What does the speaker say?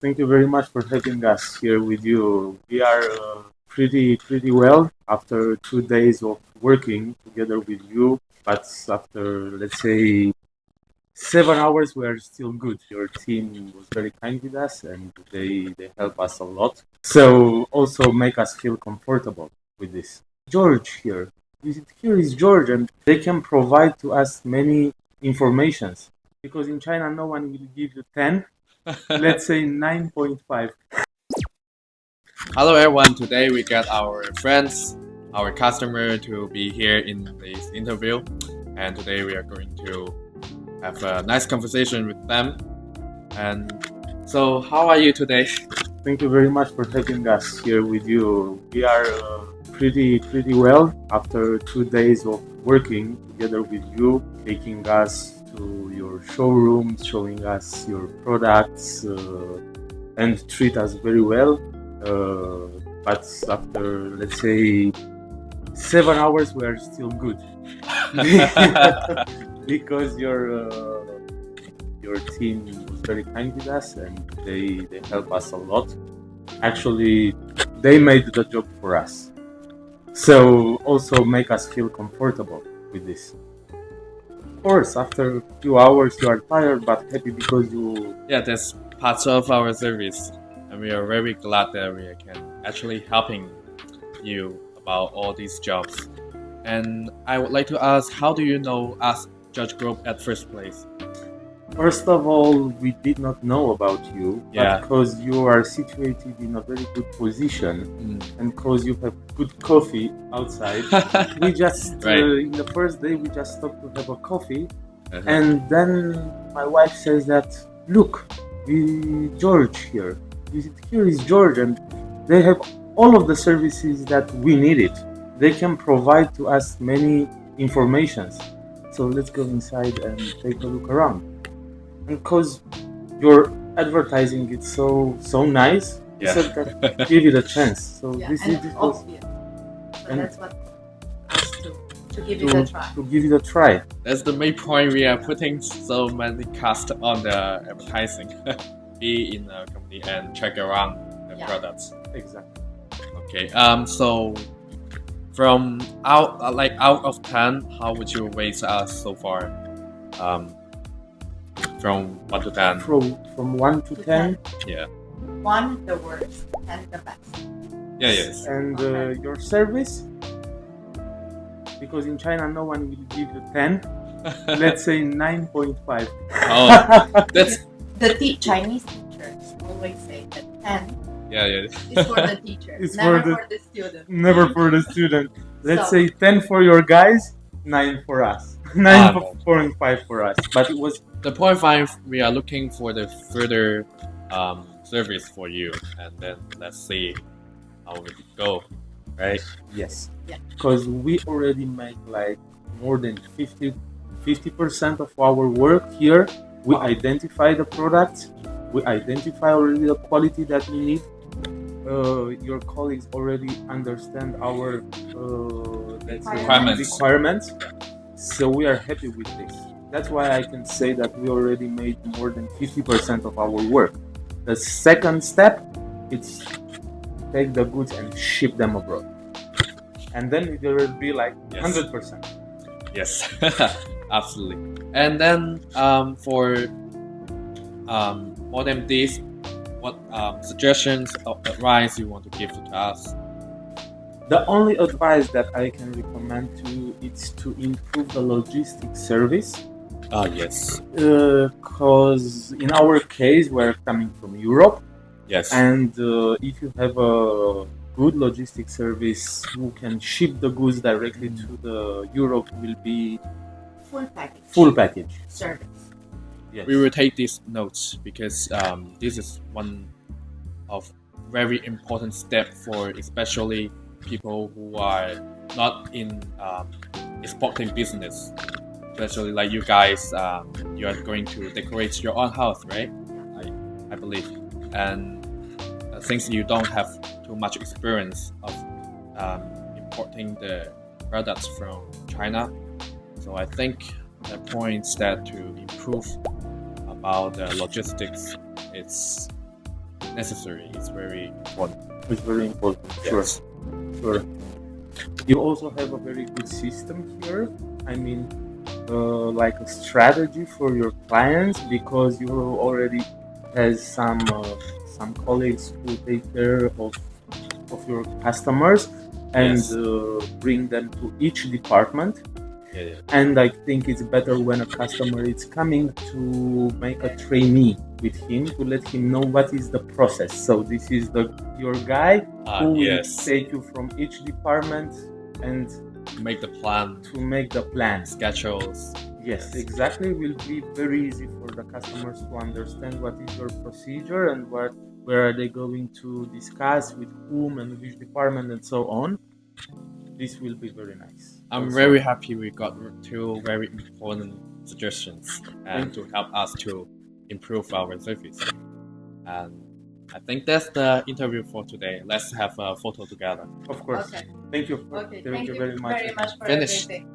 Thank you very much for having us here with you. We are pretty well after 2 days of working together with you, but after let's say 7 hours, we are still good. Your team was very kind with us, and they help us a lot. So also make us feel comfortable with this. George here. Here is George, and they can provide to us many informations because in China no one will give you 10. Let's say 9.5. Hello everyone, today we got our friends, our customer to be here in this interview, and today we are going to have a nice conversation with them. And so how are you today? Thank you very much for having us here with you. We are pretty well after 2 days of working together with you, taking us to your showrooms, showing us your products, and treat us very well. But after let's say 7 hours, we are still good because your team was very kind with us and they help us a lot. Actually, they made the job for us. So also make us feel comfortable with this. Of course, after a few hours you are tired but happy because you... Yeah, that's part of our service, and we are very glad that we can actually helping you about all these jobs. And I would like to ask, how do you know us Judge Group at first place? First of all, we did not know about you, Yeah. but because you are situated in a very good position and because you have good coffee outside, we just, Right. in the first day, we just stopped to have a coffee. And then my wife says that, look, George here. Here is George, and they have all of the services that we needed. They can provide to us many informations. So let's go inside and take a look around. And because your advertising is so nice, Yeah. so that give it a chance. So Yeah, this and is obvious. So and that's what us to give it a try. to give it a try. That's the main point. We are putting so many cost on the advertising. Be in a company and check around the products. Exactly. Okay. So from out of 10, how would you rate us so far? From 1 to 10. From 1 to 10. Yeah. 1 the worst, 10 the best. Yeah. Yes. And your service, because in China no one will give you 10. Let's say 9.5. Oh, that's The Chinese teachers always say that 10 yeah. is for the teacher, It's never for for the student. Never for the student. Let's So- say 10 for your guys, 9 for us. 9.5 for us. But it was the 0.5. We are looking for the further service for you, and then let's see how it go. Right? yes. Yeah. Because we already make like more than 50% of our work here. We identify the products. We identify already the quality that we need. Your colleagues already understand our requirements. So we are happy with this. That's why I can say that we already made more than 50% of our work. The second step is take the goods and ship them abroad. And then it will be like Yes. 100%. Yes. Absolutely. And then for more than this, what suggestions or advice you want to give to us? The only advice that I can recommend to you is to improve the logistics service. Yes. Because in our case, we're coming from Europe, Yes. and if you have a good logistics service who can ship the goods directly to the Europe, will be Full package. Service. yes. We will take these notes because this is one of very important step for especially people who are not in exporting business, especially like you guys. You are going to decorate your own house, right? I believe, and since you don't have too much experience of importing the products from China, so I think the points that to improve about the logistics, it's necessary. It's very important. It's very important. Yes. Sure. You also have a very good system here. I mean, like a strategy for your clients, because you already has some colleagues who take care of your customers and Yes. bring them to each department. Yeah. And I think it's better when a customer is coming to make a trainee with him, to let him know what is the process. So this is your guy who will Yes. take you from each department and Make the plan, to make the plan. schedules. Yes, exactly. It will be very easy for the customers to understand what is your procedure and where are they going to discuss with whom and which department and so on. This will be very nice. I'm Also, very happy we got two very important suggestions and Thank to help us to improve our service. And I think that's the interview for today. Let's have a photo together. of course. Okay. Thank you. Okay, Thank you very much for Finish. everything.